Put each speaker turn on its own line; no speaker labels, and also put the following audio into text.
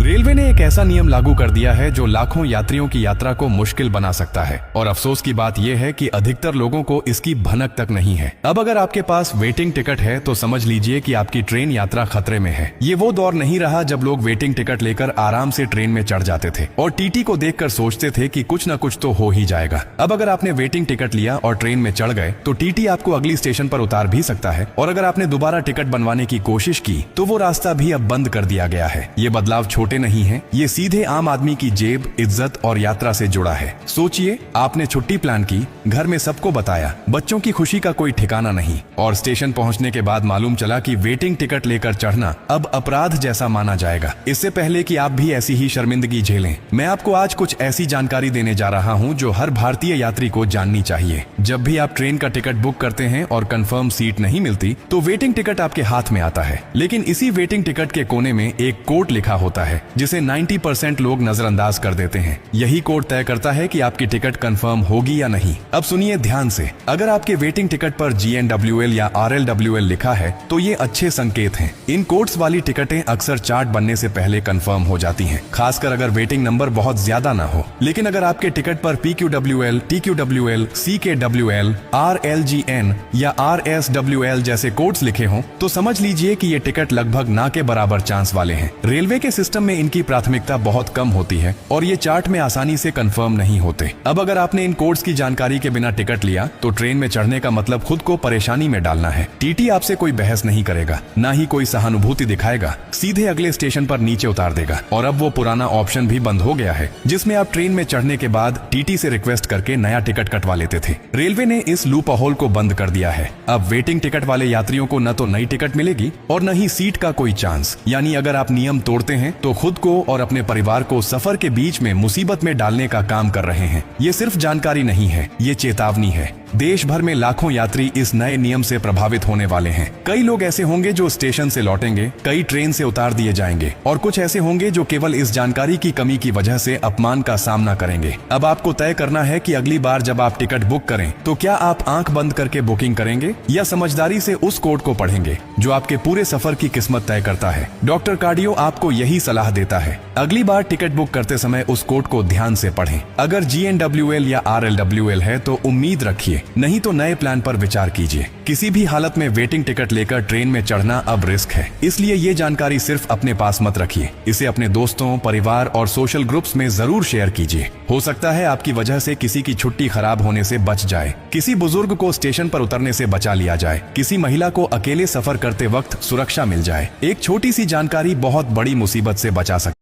Railway ने एक ऐसा नियम लागू कर दिया है जो लाखों यात्रियों की यात्रा को मुश्किल बना सकता है और अफसोस की बात यह है कि अधिकतर लोगों को इसकी भनक तक नहीं है। अब अगर आपके पास वेटिंग टिकट है तो समझ लीजिए कि आपकी ट्रेन यात्रा खतरे में है। ये वो दौर नहीं रहा जब लोग वेटिंग टिकट लेकर आराम से ट्रेन में चढ़ जाते थे और टीटी को देखकर सोचते थे कि कुछ न कुछ तो हो ही जाएगा। अब अगर आपने वेटिंग टिकट लिया और ट्रेन में चढ़ गए तो टीटी आपको अगली स्टेशन पर उतार भी सकता है और अगर आपने दोबारा टिकट बनवाने की कोशिश की तो वो रास्ता भी अब बंद कर दिया गया है। ये बदलाव छोटे नहीं है, ये सीधे आम आदमी की जेब, इज्जत और यात्रा से जुड़ा है। सोचिए, आपने छुट्टी प्लान की, घर में सबको बताया, बच्चों की खुशी का कोई ठिकाना नहीं और स्टेशन पहुंचने के बाद मालूम चला कि वेटिंग टिकट लेकर चढ़ना अब अपराध जैसा माना जाएगा। इससे पहले कि आप भी ऐसी ही शर्मिंदगी झेलें, मैं आपको आज कुछ ऐसी जानकारी देने जा रहा हूं जो हर भारतीय यात्री को जाननी चाहिए। जब भी आप ट्रेन का टिकट बुक करते हैं और कंफर्म सीट नहीं मिलती तो वेटिंग टिकट आपके हाथ में आता है, लेकिन इसी वेटिंग टिकट के कोने में एक कोड लिखा होता है जिसे 90% लोग नजरअंदाज कर देते हैं। यही कोड तय करता है कि आपकी टिकट कंफर्म होगी या नहीं। अब सुनिए ध्यान से, अगर आपके वेटिंग टिकट पर GNWL या RLWL लिखा है तो ये अच्छे संकेत हैं। इन कोड्स वाली टिकटें अक्सर चार्ट बनने से पहले कंफर्म हो जाती हैं, खासकर अगर वेटिंग नंबर बहुत ज्यादा ना हो। लेकिन अगर आपके टिकट पर PQWL, TQWL, CKWL, RLGN या RSWL जैसे कोड्स लिखे हों तो समझ लीजिए कि ये टिकट लगभग ना के बराबर चांस वाले हैं। रेलवे के सिस्टम में इनकी प्राथमिकता बहुत कम होती है और ये चार्ट में आसानी से कंफर्म नहीं होते। अब अगर आपने इन कोड्स की जानकारी के बिना टिकट लिया तो ट्रेन में चढ़ने का मतलब खुद को परेशानी में डालना है। टीटी आपसे कोई बहस नहीं करेगा, ना ही कोई सहानुभूति दिखाएगा, सीधे अगले स्टेशन पर नीचे उतार देगा। और अब वो पुराना ऑप्शन भी बंद हो गया है जिसमें आप ट्रेन में चढ़ने के बाद टीटी से रिक्वेस्ट करके नया टिकट कटवा लेते थे। रेलवे ने इस लूप होल को बंद कर दिया है। अब वेटिंग टिकट वाले यात्रियों को न तो नई टिकट मिलेगी और न ही सीट का कोई चांस। यानी अगर आप नियम तोड़ते हैं तो खुद को और अपने परिवार को सफर के बीच में मुसीबत में डालने का काम कर रहे हैं। ये सिर्फ जानकारी नहीं है, ये चेतावनी है। देश भर में लाखों यात्री इस नए नियम से प्रभावित होने वाले हैं। कई लोग ऐसे होंगे जो स्टेशन से लौटेंगे, कई ट्रेन से उतार दिए जाएंगे और कुछ ऐसे होंगे जो केवल इस जानकारी की कमी की वजह से अपमान का सामना करेंगे। अब आपको तय करना है कि अगली बार जब आप टिकट बुक करें तो क्या आप आंख बंद करके बुकिंग करेंगे या समझदारी से उस कोड को पढ़ेंगे जो आपके पूरे सफर की किस्मत तय करता है। डॉक्टर कार्डियो आपको यही सलाह देता है, अगली बार टिकट बुक करते समय उस कोड को ध्यान से पढ़ें। अगर GNWL या RLWL है तो उम्मीद रखिए, नहीं तो नए प्लान पर विचार कीजिए। किसी भी हालत में वेटिंग टिकट लेकर ट्रेन में चढ़ना अब रिस्क है, इसलिए ये जानकारी सिर्फ अपने पास मत रखिए। इसे अपने दोस्तों, परिवार और सोशल ग्रुप्स में जरूर शेयर कीजिए। हो सकता है आपकी वजह से किसी की छुट्टी खराब होने से बच जाए, किसी बुजुर्ग को स्टेशन पर उतरने से बचा लिया जाए, किसी महिला को अकेले सफर करते वक्त सुरक्षा मिल जाए। एक छोटी सी जानकारी बहुत बड़ी मुसीबत से बचा सकती है।